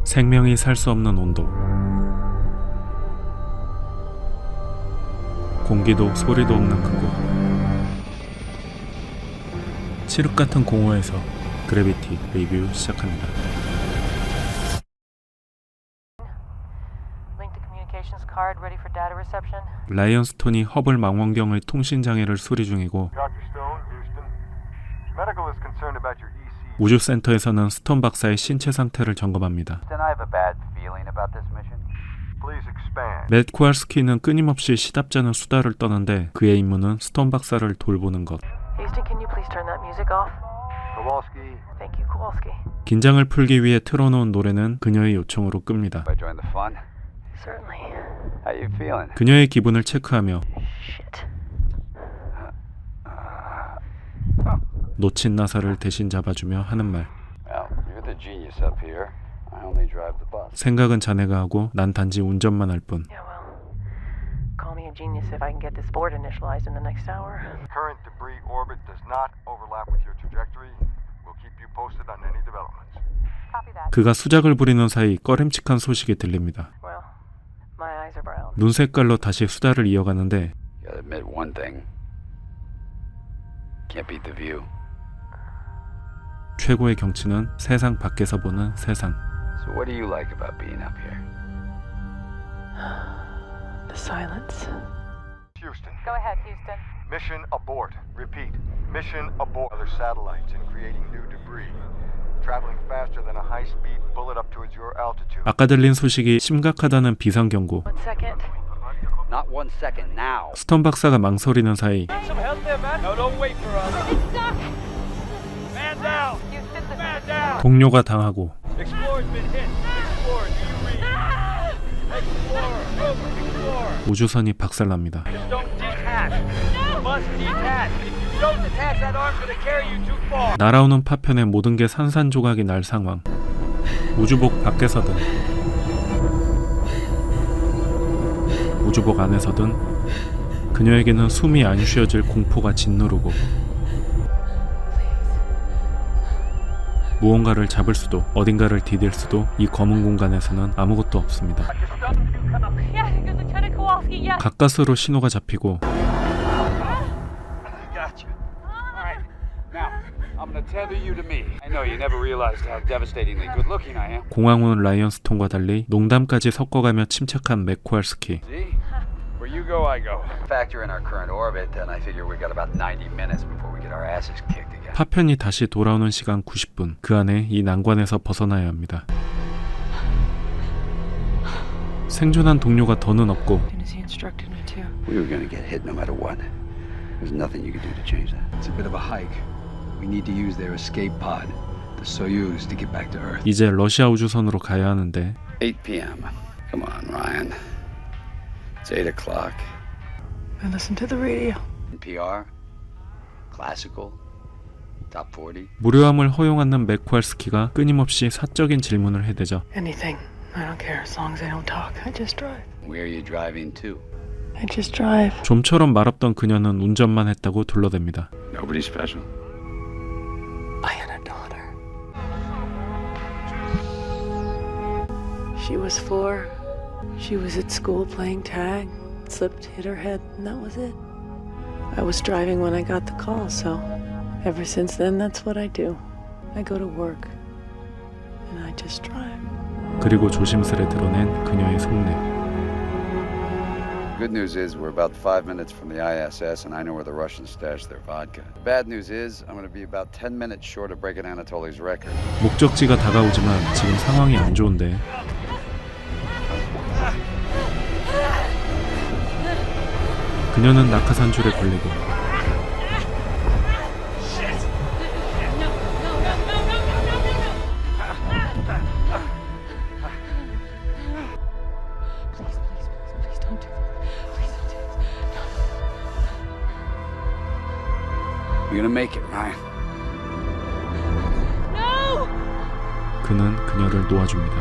생명이 살 수 없는 온도. 공기도 소리도 없는 그곳. 칠흑 같은 공허에서 그래비티 리뷰 시작합니다. 라이언 스톤이 허블 망원경의 통신 장애를 수리 중이고, 우주센터에서는 스톤 박사의 신체 상태를 점검합니다. 맷 코왈스키는 끊임없이 시답잖은 수다를 떠는데 그의 임무는 스톤 박사를 돌보는 것. 긴장을 풀기 위해 틀어놓은 노래는 그녀의 요청으로 끕니다. 그녀의 기분을 체크하며 놓친 나사를 대신 잡아주며 하는 말. 생각은 자네가 하고 난 단지 운전만 할 뿐. 그가 수작을 부리는 사이 꺼림칙한 소식이 들립니다. 눈 색깔로 다시 수다를 이어가는데 최고의 경치는 세상 밖에서 보는 세상. So what do you like about being up here? The silence. Houston. Go ahead, Houston. Mission abort. Repeat. Mission abort. Other satellites and creating new debris. Traveling faster than a high-speed bullet up towards your altitude. 아까 들린 소식이 심각하다는 비상 경고. 1 second. Not 1 second now. 스톤 박사가 망설이는 사이 Some help there, man? No, don't wait for us. It's stuck. Man down! Houston, this Man down! 동료가 당하고 Explorer's been hit. Explorer, do you read? Explorer, over, Explorer. 우주선이 박살납니다. Just don't detach. You must detach. If you don't detach, that arm's gonna carry you too far. 날아오는 파편에 모든 게 산산조각이 날 상황. 우주복 밖에서든 우주복 안에서든 그녀에게는 숨이 안 쉬어질 공포가 짓누르고, 무언가를 잡을 수도 어딘가를 디딜 수도 이 검은 공간에서는 아무것도 없습니다. Yeah, Lieutenant Kowalski, yeah. 가까스로 신호가 잡히고 Gotcha. Alright. Now, I'm gonna tether you to me. I know you never realized how devastatingly good looking I am. 공항 라이언 스톤과 달리 농담까지 섞어가며 침착한 맷 코왈스키. See? Where you go, I go. Factor in our current orbit, then I figure we got about 90 minutes before we get our asses kicked again. 파편이 다시 돌아오는 시간 90분. 그 안에 이 난관에서 벗어나야 합니다. 생존한 동료가 더는 없고 As he instructed me to. We were gonna get hit no matter what. There's nothing you could do to change that. It's a bit of a hike. We need to use their escape pod, the Soyuz, to get back to Earth. 이제 러시아 우주선으로 가야 하는데 8 p.m. Come on, Ryan. It's 8 o'clock. I listened to the radio. NPR, classical, top 40. 무료함을 허용하는 맷 코왈스키가 끊임없이 사적인 질문을 해대죠. Anything. I don't care as long as I don't talk. I just drive. Where are you driving to? I just drive. 좀처럼 말없던 그녀는 운전만 했다고 둘러댑니다. Nobody special. I had a daughter. She was 4. She was at school playing tag. Slipped, hit her head, and that was it. I was driving when I got the call, so ever since then, that's what I do. I go to work, and I just drive. 그리고 조심스레 드러낸 그녀의 속내. Good news is we're about 5 minutes from the ISS, and I know where the Russians stash their vodka. The bad news is I'm going to be about 10 minutes short of breaking Anatoly's record. 목적지가 다가오지만 지금 상황이 안 좋은데 그녀는 낙하산 줄에 걸리고 Please don't do this. Please don't do this. You're going to make it, Ryan. No! 그는 그녀를 놓아줍니다.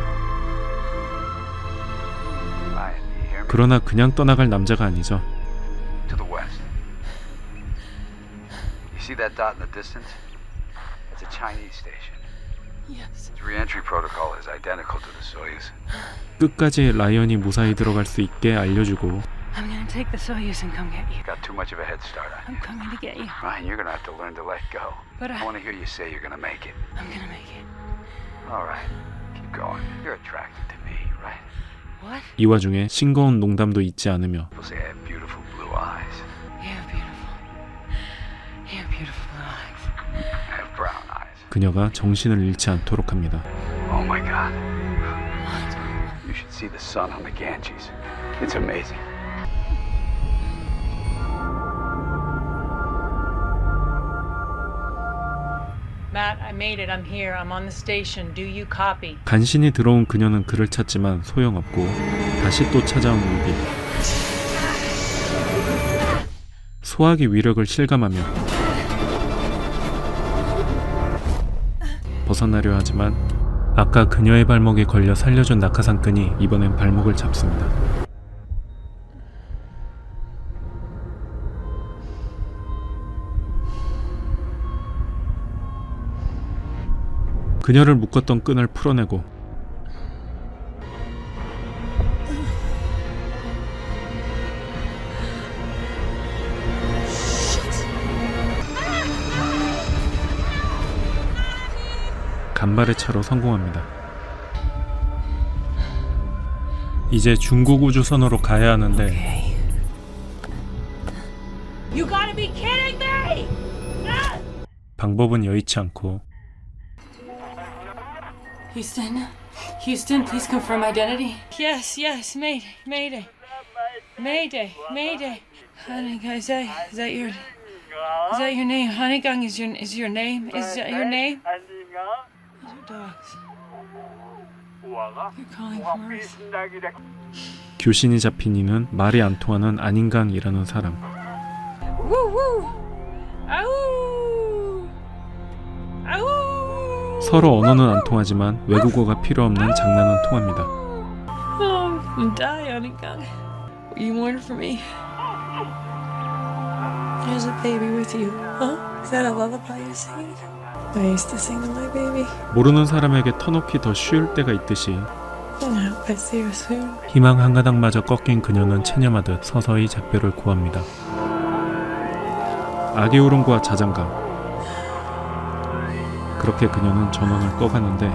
Ryan, you hear me? 그러나 그냥 떠나갈 남자가 아니죠. To the west. You see that dot in the distance? It's a Chinese station. Yes. Its re-entry protocol is identical to the Soyuz. 끝까지 라이언이 무사히 들어갈 수 있게 알려주고 I'm gonna take the Soyuz and come get you. Got too much of a head start on I'm you. coming to get you. Ryan, you're gonna have to learn to let go. But I want to hear you say you're gonna make it. I'm gonna make it. All right, keep going. You're attracted to me, right? What? 이 와중에 싱거운 농담도 잊지 않으며 People say I have beautiful blue eyes. You're beautiful. You're beautiful blue eyes. I have brown eyes. 그녀가 정신을 잃지 않도록 합니다. Oh my God. You should see the sun on the Ganges. It's amazing. Matt, I made it. I'm here. I'm on the station. Do you copy? 간신히 들어온 그녀는 그를 찾지만 소용없고 다시 또 찾아온 위기. 소화기 위력을 실감하며 벗어나려 하지만 아까 그녀의 발목에 걸려 살려준 낙하산 끈이 이번엔 발목을 잡습니다. 그녀를 묶었던 끈을 풀어내고 간발의 차로 성공합니다. 이제 중국 우주선으로 가야 하는데 You gotta be kidding me! 방법은 여의치 않고 Houston? Houston, please confirm identity. Yes, yes, Mayday, Mayday. Mayday, Mayday. Honeygang, is that your name? Honeygang is your name? Is that your name? Those are dogs. You're calling from Earth. 교신이 잡힌 이는 말이 안 통하는 안인강이라는 사람. Woo woo! Ow! Ow! 서로 언어는 안 통하지만 외국어가 필요 없는 장난은 통합니다. Oh, I'm dying, honeygang. You mourn for me? There's a baby with you, huh? Is that a lullaby you're singing? I used to sing to my baby. 모르는 사람에게 터놓기 더 쉬울 때가 있듯이 I hope I see her soon. 희망 한 가닥마저 꺾인 그녀는 체념하듯 서서히 작별을 구합니다. 아기 울음과 자장가. 그렇게 그녀는 전원을 꺼가는데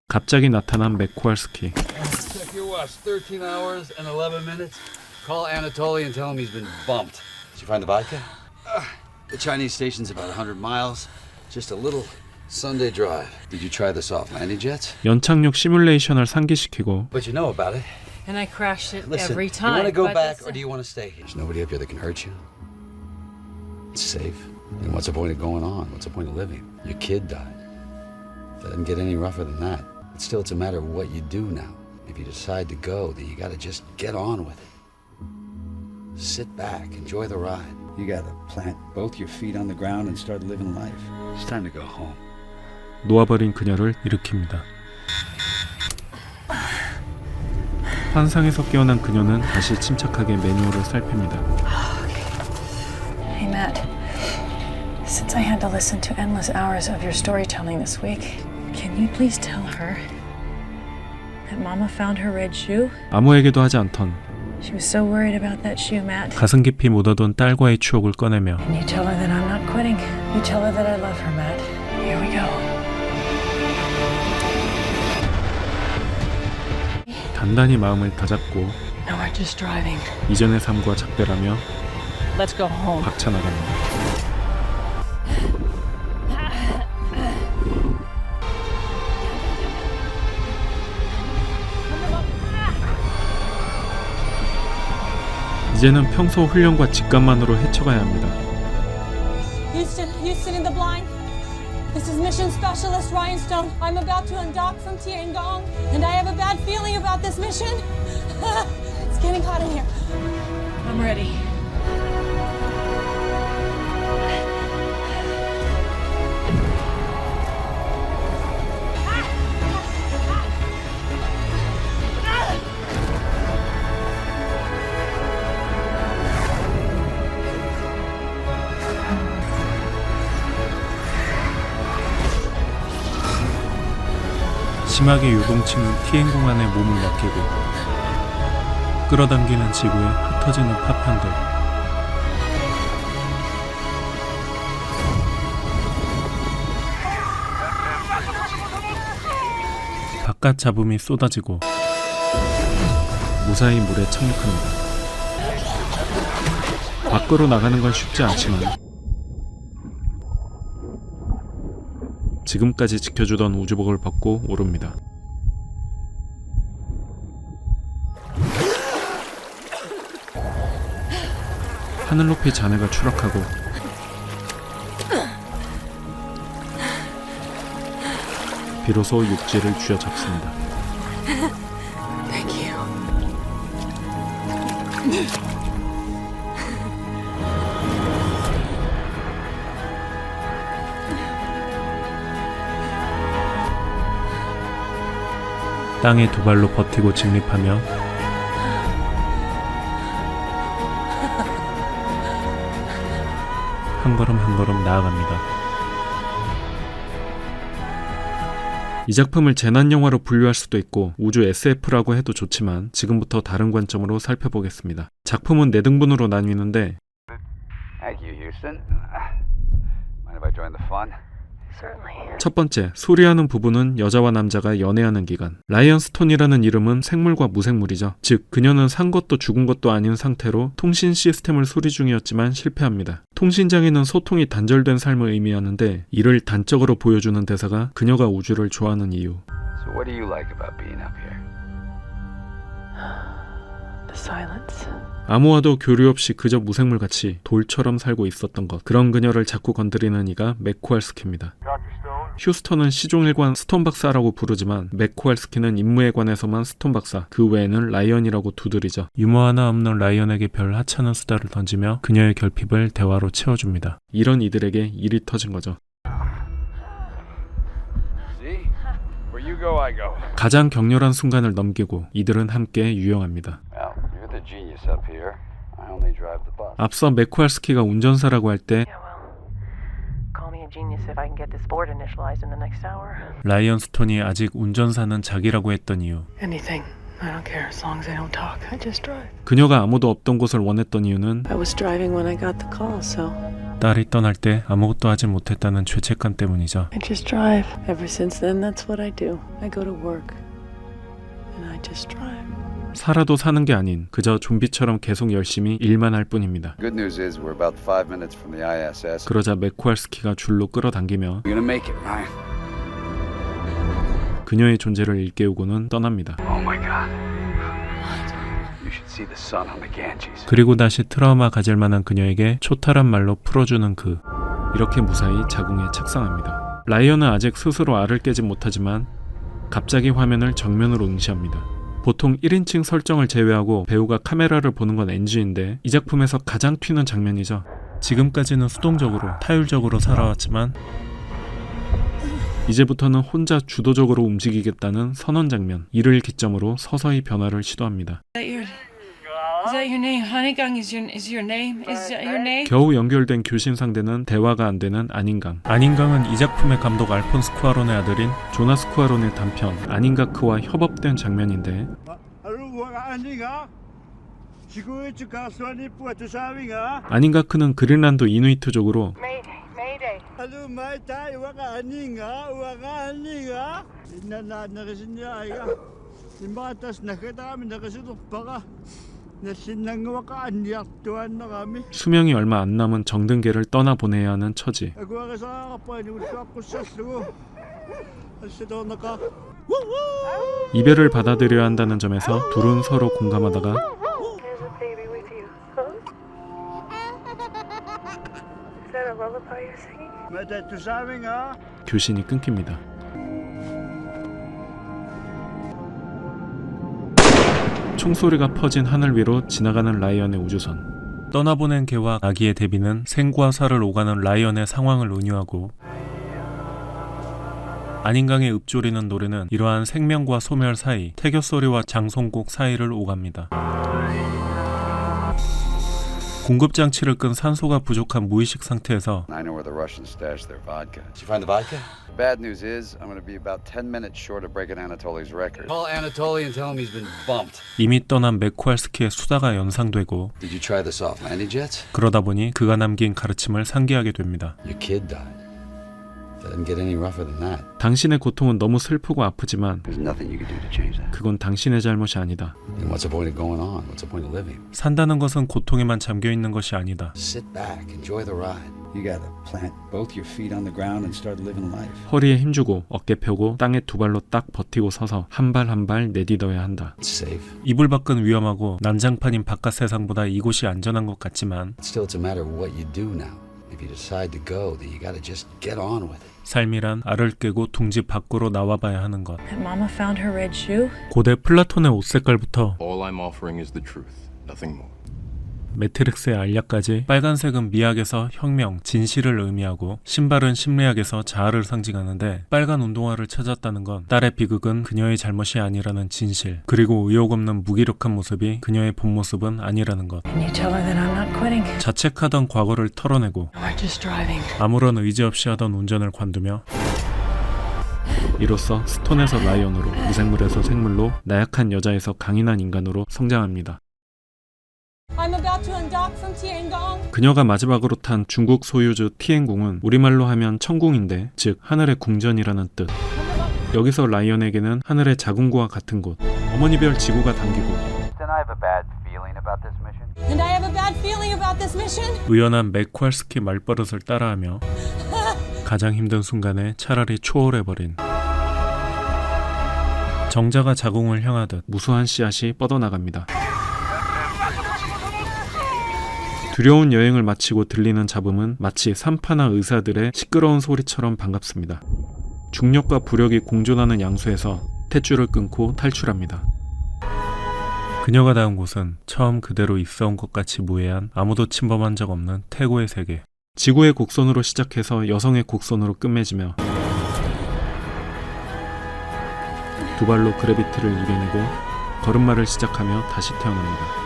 갑자기 나타난 맥코알스키. Check your watch. 13 hours and 11 minutes. Call Anatoly and tell him he's been bumped. Did you find the vodka? The Chinese station's about 100 miles. Just a little Sunday drive. Did you try the soft landing jets? 연착륙 시뮬레이션을 상기시키고 But you know about it. And I crashed it Listen, every you time. want to go but back it's- or do you want to stay here? There's nobody up here that can hurt you. It's safe. And what's the point of going on? What's the point of living? Your kid died. Doesn't get any rougher than that. But still, it's a matter of what you do now. If you decide to go, then you got to just get on with it. Sit back, enjoy the ride. You got to plant both your feet on the ground and start living life. It's time to go home. 놓아버린 그녀를 일으킵니다. 환상에서 깨어난 그녀는 다시 침착하게 매뉴얼을 살핍니다. Hey, Matt. Since I had to listen to endless hours of your storytelling this week, can you please tell her that Mama found her red shoe? 아무에게도 하지 않던 She was so worried about that shoe, Matt. 가슴 깊이 묻어둔 딸과의 추억을 꺼내며 And you tell her that I'm not quitting. You tell her that I love her, Matt. Here we go. 단단히 마음을 다잡고 No, we're just driving. 이전의 삶과 작별하며 Let's go home. 박차나갑니다. 이제는 평소 훈련과 직감만으로 헤쳐가야 합니다. Houston in the blind. This is Mission Specialist Ryan Stone. I'm about to undock from Tiangong, and I have a bad feeling about this mission. It's getting hot in here. I'm ready. 심하게 요동치는 TN 공안에 몸을 맡기고 끌어당기는 지구에 흩어지는 파편들. 바깥 잡음이 쏟아지고 무사히 물에 착륙합니다. 밖으로 나가는 건 쉽지 않지만 지금까지 지켜주던 우주복을 벗고 오릅니다. 하늘 높이 잔해가 추락하고 비로소 육지를 쥐어잡습니다. Thank you. 땅에 두 발로 버티고 직립하며 한 걸음 한 걸음 나아갑니다. 이 작품을 재난영화로 분류할 수도 있고 우주 SF라고 해도 좋지만 지금부터 다른 관점으로 살펴보겠습니다. 작품은 4등분으로 나뉘는데 Thank you, Houston. Mind if I join the fun? Certainly. 첫 번째, 수리하는 부부는 여자와 남자가 연애하는 기간. 라이언 스톤이라는 이름은 생물과 무생물이죠. 즉, 그녀는 산 것도 죽은 것도 아닌 상태로 통신 시스템을 수리 중이었지만 실패합니다. 통신장애는 소통이 단절된 삶을 의미하는데 이를 단적으로 보여주는 대사가 그녀가 우주를 좋아하는 이유. So what do you like about being up here? The silence. 아무와도 교류 없이 그저 무생물같이 돌처럼 살고 있었던 것. 그런 그녀를 자꾸 건드리는 이가 맥코알스키입니다. 휴스턴은 시종일관 스톤 박사라고 부르지만 맥코알스키는 임무에 관해서만 스톤 박사, 그 외에는 라이언이라고 두드리죠. 유머 하나 없는 라이언에게 별 하찮은 수다를 던지며 그녀의 결핍을 대화로 채워줍니다. 이런 이들에게 일이 터진 거죠. See? Where you go, I go. 가장 격렬한 순간을 넘기고 이들은 함께 유영합니다. Well, you're the genius up here. I only drive the bus. 앞서 맥코알스키가 운전사라고 할 때 Yeah, well, call me a genius if I can get this board initialized in the next hour. 라이언 스톤이 아직 운전사는 자기라고 했던 이유. Anything. I don't care as long as I don't talk. I just drive. 그녀가 아무도 없던 곳을 원했던 이유는 I was driving when I got the call, so 딸이 떠날 때 아무것도 하지 못했다는 죄책감 때문이죠. I just drive. Ever since then, that's what I do. I go to work, and I just drive. 살아도 사는 게 아닌 그저 좀비처럼 계속 열심히 일만 할 뿐입니다. Good news is we're about 5 minutes from the ISS. 그러자 맥코알스키가 줄로 끌어당기며 You're gonna make it, Ryan. 그녀의 존재를 일깨우고는 떠납니다. Oh my God. You should see the sun on the Ganges. 그리고 다시 트라우마 가질 만한 그녀에게 초탈한 말로 풀어주는 그. 이렇게 무사히 자궁에 착상합니다. 라이언은 아직 스스로 알을 깨지 못하지만 갑자기 화면을 정면으로 응시합니다. 보통 1인칭 설정을 제외하고 배우가 카메라를 보는 건 NG인데 이 작품에서 가장 튀는 장면이죠. 지금까지는 수동적으로 타율적으로 살아왔지만 이제부터는 혼자 주도적으로 움직이겠다는 선언 장면. 이를 기점으로 서서히 변화를 시도합니다. Is that your name? Honeygang is your name? Is that your name? 겨우 연결된 교신 상대는 대화가 안 되는 아닌강. 아닌강은 이 작품의 감독 알폰스 쿠아론의 아들인 조나스 쿠아론의 단편 아닌가크와 협업된 장면인데 아닌가크는 그린란드 이누이트족으로 수명이 얼마 안 남은 정등계를 떠나보내야 하는 처지. 이별을 받아들여야 한다는 점에서 둘은 서로 공감하다가 교신이 끊깁니다. 총소리가 퍼진 하늘 위로 지나가는 라이언의 우주선. 떠나보낸 개와 아기의 데비는 생과 사를 오가는 라이언의 상황을 은유하고 아닌강의 읊조리는 노래는 이러한 생명과 소멸 사이, 태교 소리와 장송곡 사이를 오갑니다. 공급 장치를 끈 산소가 부족한 무의식 상태에서 I know where the Russians stash their vodka. Did you find the vodka? The bad news is I'm going to be about 10 minutes short of breaking Anatoly's record. Call Anatoly and tell him he's been bumped. 이미 떠난 메코알스키의 수다가 연상되고 Did you try the soft landing jets? 그러다 보니 그가 남긴 가르침을 상기하게 됩니다. Your kid died. Doesn't get any rougher than that. 당신의 고통은 너무 슬프고 아프지만 There's nothing you can do to change that. 그건 당신의 잘못이 아니다. Then what's the point of going on? What's the point of living? 산다는 것은 고통에만 잠겨 있는 것이 아니다. Sit back, enjoy the ride. You got to plant both your feet on the ground and start living life. 허리에 힘주고 어깨 펴고 땅에 두 발로 딱 버티고 서서 한 발 한 발 내딛어야 한다. It's safe. 이불 밖은 위험하고 난장판인 바깥 세상보다 이곳이 안전한 것 같지만 Still, it's a matter of what you do now. If you decide to go, then you got to just get on with it. 삶이란 알을 깨고 둥지 밖으로 나와봐야 하는 것. That Mama found her red shoe. 고대 플라톤의 옷 색깔부터 All I'm offering is the truth, nothing more. 매트릭스의 알약까지 빨간색은 미학에서 혁명, 진실을 의미하고 신발은 심리학에서 자아를 상징하는데 빨간 운동화를 찾았다는 건 딸의 비극은 그녀의 잘못이 아니라는 진실, 그리고 의욕 없는 무기력한 모습이 그녀의 본 모습은 아니라는 것. Can you tell her that I'm not quitting? 자책하던 과거를 털어내고 We're just driving. 아무런 의지 없이 하던 운전을 관두며 이로써 스톤에서 라이언으로, 무생물에서 생물로, 나약한 여자에서 강인한 인간으로 성장합니다. I'm about to undock from Tiangong. 그녀가 마지막으로 탄 중국 소유주 티엔궁은 우리말로 하면 천궁인데, 즉 하늘의 궁전이라는 뜻. 여기서 라이언에게는 하늘의 자궁구와 같은 곳, 어머니별 지구가 담기고 Then I have a bad feeling about this mission. And I have a bad feeling about this mission. 의연한 맥코알스키 말버릇을 따라하며 가장 힘든 순간에 차라리 초월해버린 정자가 자궁을 향하듯 무수한 씨앗이 뻗어나갑니다. 두려운 여행을 마치고 들리는 잡음은 마치 산파나 의사들의 시끄러운 소리처럼 반갑습니다. 중력과 부력이 공존하는 양수에서 탯줄을 끊고 탈출합니다. 그녀가 닿은 곳은 처음 그대로 있어온 것 같이 무해한, 아무도 침범한 적 없는 태고의 세계. 지구의 곡선으로 시작해서 여성의 곡선으로 끝맺으며 두 발로 그래비티를 이겨내고 걸음마를 시작하며 다시 태어납니다.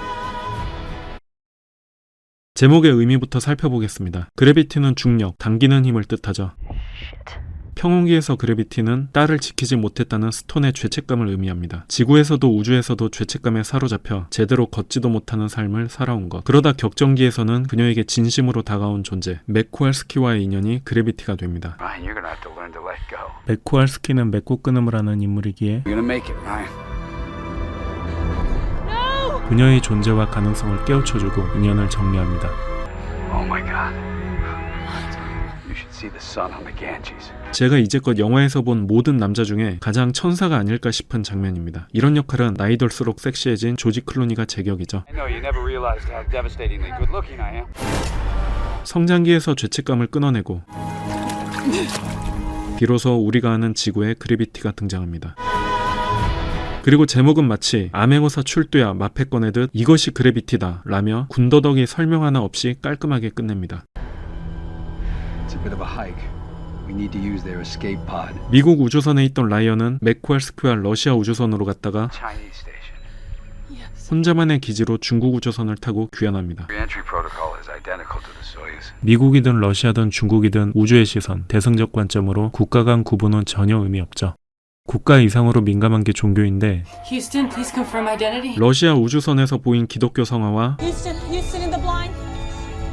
제목의 의미부터 살펴보겠습니다. 그래비티는 중력, 당기는 힘을 뜻하죠. 평온기에서 그래비티는 딸을 지키지 못했다는 스톤의 죄책감을 의미합니다. 지구에서도 우주에서도 죄책감에 사로잡혀 제대로 걷지도 못하는 삶을 살아온 것. 그러다 격정기에서는 그녀에게 진심으로 다가온 존재, 맥코알스키와의 인연이 그래비티가 됩니다. Ryan, you're going to have to learn to let go. 맥코알스키는 맺고 끊음을 하는 인물이기에 You're going to make it, Ryan. 그녀의 존재와 가능성을 깨우쳐주고 인연을 정리합니다. Oh my God. You should see the sun on the Ganges. 제가 이제껏 영화에서 본 모든 남자 중에 가장 천사가 아닐까 싶은 장면입니다. 이런 역할은 나이 들수록 섹시해진 조지 클루니가 제격이죠. I know you never realized how devastatingly good looking I am. 성장기에서 죄책감을 끊어내고 비로소 우리가 아는 지구의 그래비티가 등장합니다. 그리고 제목은 마치 암행어사 출두야 마패 꺼내듯 이것이 그래비티다 라며 군더더기 설명 하나 없이 깔끔하게 끝냅니다. It's a bit of a hike. We need to use their escape pod. 미국 우주선에 있던 라이언은 맥코알스키와 러시아 우주선으로 갔다가 Chinese station. 혼자만의 기지로 중국 우주선을 타고 귀환합니다. Re-entry protocol is identical to the Soyuz. 미국이든 러시아든 중국이든 우주의 시선, 대승적 관점으로 국가 간 구분은 전혀 의미 없죠. 국가 이상으로 민감한 게 종교인데 Houston, please confirm identity. 러시아 우주선에서 보인 기독교 성화와 Houston in the blind.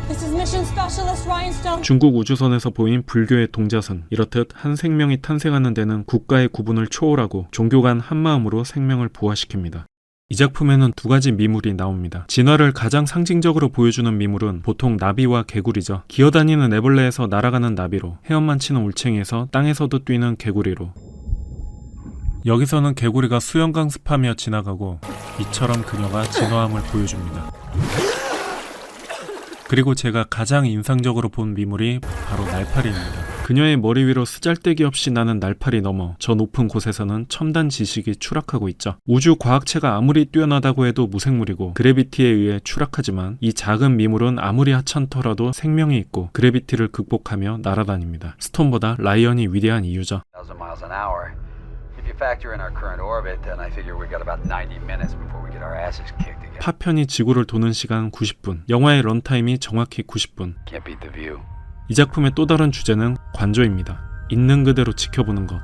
This is Mission Specialist Ryan Stone. 중국 우주선에서 보인 불교의 동자승, 이렇듯 한 생명이 탄생하는 데는 국가의 구분을 초월하고 종교 간 한마음으로 생명을 부화시킵니다. 이 작품에는 두 가지 미물이 나옵니다. 진화를 가장 상징적으로 보여주는 미물은 보통 나비와 개구리죠. 기어다니는 애벌레에서 날아가는 나비로, 헤엄만 치는 올챙이에서 땅에서도 뛰는 개구리로, 여기서는 개구리가 수영 강습하며 지나가고 이처럼 그녀가 진화함을 보여줍니다. 그리고 제가 가장 인상적으로 본 미물이 바로 날파리입니다. 그녀의 머리 위로 쓰잘데기 없이 나는 날파리 너머 저 높은 곳에서는 첨단 지식이 추락하고 있죠. 우주 과학체가 아무리 뛰어나다고 해도 무생물이고 그래비티에 의해 추락하지만 이 작은 미물은 아무리 하찮더라도 생명이 있고 그래비티를 극복하며 날아다닙니다. 스톤보다 라이언이 위대한 이유죠. 1,000 miles an hour. You'd If you factor in our current orbit, then I figure we got about 90 minutes before we get our asses kicked again. 파편이 지구를 도는 시간 90분, 영화의 런타임이 정확히 90분. Can't beat the view. 이 작품의 또 다른 주제는 관조입니다. 있는 그대로 지켜보는 것.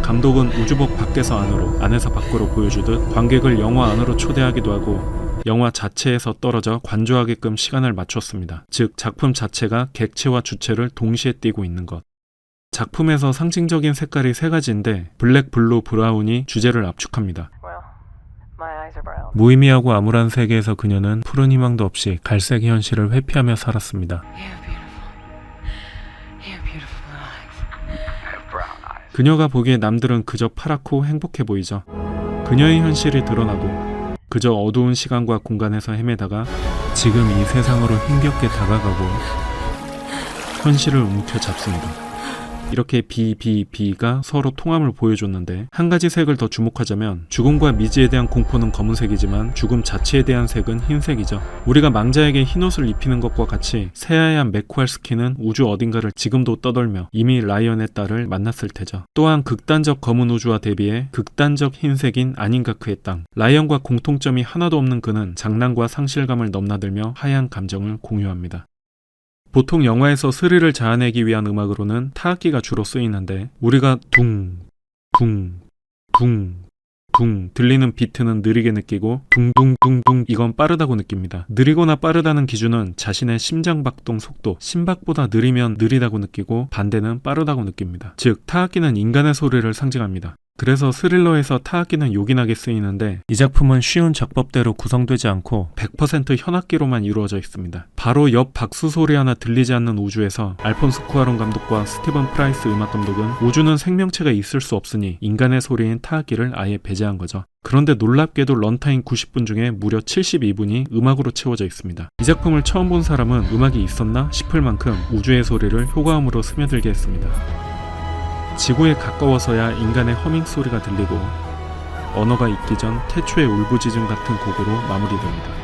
감독은 우주복 밖에서 안으로, 안에서 밖으로 보여주듯 관객을 영화 안으로 초대하기도 하고 영화 자체에서 떨어져 관조하게끔 시간을 맞췄습니다. 즉 작품 자체가 객체와 주체를 동시에 띄고 있는 것. 작품에서 상징적인 색깔이 세 가지인데 블랙, 블루, 브라운이 주제를 압축합니다. 무의미하고 암울한 세계에서 그녀는 푸른 희망도 없이 갈색 현실을 회피하며 살았습니다. 그녀가 보기에 남들은 그저 파랗고 행복해 보이죠. 그녀의 현실이 드러나고 그저 어두운 시간과 공간에서 헤매다가 지금 이 세상으로 힘겹게 다가가고 현실을 움켜잡습니다. 이렇게 B가 서로 통함을 보여줬는데 한 가지 색을 더 주목하자면 죽음과 미지에 대한 공포는 검은색이지만 죽음 자체에 대한 색은 흰색이죠. 우리가 망자에게 흰옷을 입히는 것과 같이 새하얀 맥코알스키는 우주 어딘가를 지금도 떠돌며 이미 라이언의 딸을 만났을 테죠. 또한 극단적 검은 우주와 대비해 극단적 흰색인 아닌가크의 땅. 라이언과 공통점이 하나도 없는 그는 장난과 상실감을 넘나들며 하얀 감정을 공유합니다. 보통 영화에서 스릴을 자아내기 위한 음악으로는 타악기가 주로 쓰이는데 우리가 둥 들리는 비트는 느리게 느끼고 둥둥둥둥 이건 빠르다고 느낍니다. 느리거나 빠르다는 기준은 자신의 심장박동 속도, 심박보다 느리면 느리다고 느끼고 반대는 빠르다고 느낍니다. 즉 타악기는 인간의 소리를 상징합니다. 그래서 스릴러에서 타악기는 요긴하게 쓰이는데 이 작품은 쉬운 작법대로 구성되지 않고 100% 현악기로만 이루어져 있습니다. 바로 옆 박수 소리 하나 들리지 않는 우주에서 알폰소 쿠아론 감독과 스티븐 프라이스 음악 감독은 우주는 생명체가 있을 수 없으니 인간의 소리인 타악기를 아예 배제한 거죠. 그런데 놀랍게도 런타임 90분 중에 무려 72분이 음악으로 채워져 있습니다. 이 작품을 처음 본 사람은 음악이 있었나 싶을 만큼 우주의 소리를 효과음으로 스며들게 했습니다. 지구에 가까워서야 인간의 허밍 소리가 들리고 언어가 있기 전 태초의 울부짖음 같은 곡으로 마무리됩니다.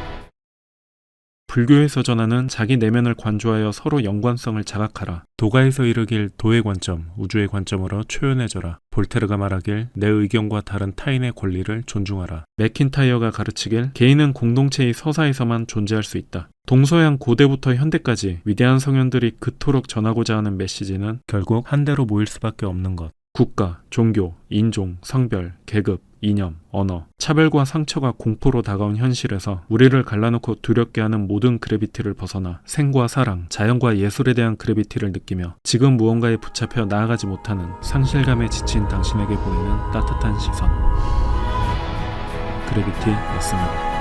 불교에서 전하는 자기 내면을 관조하여 서로 연관성을 자각하라. 도가에서 이르길 도의 관점, 우주의 관점으로 초연해져라. 볼테르가 말하길 내 의견과 다른 타인의 권리를 존중하라. 맥킨타이어가 가르치길 개인은 공동체의 서사에서만 존재할 수 있다. 동서양 고대부터 현대까지 위대한 성현들이 그토록 전하고자 하는 메시지는 결국 한대로 모일 수밖에 없는 것. 국가, 종교, 인종, 성별, 계급, 이념, 언어, 차별과 상처가 공포로 다가온 현실에서 우리를 갈라놓고 두렵게 하는 모든 그래비티를 벗어나 생과 사랑, 자연과 예술에 대한 그래비티를 느끼며 지금 무언가에 붙잡혀 나아가지 못하는 상실감에 지친 당신에게 보이는 따뜻한 시선. 그래비티였습니다.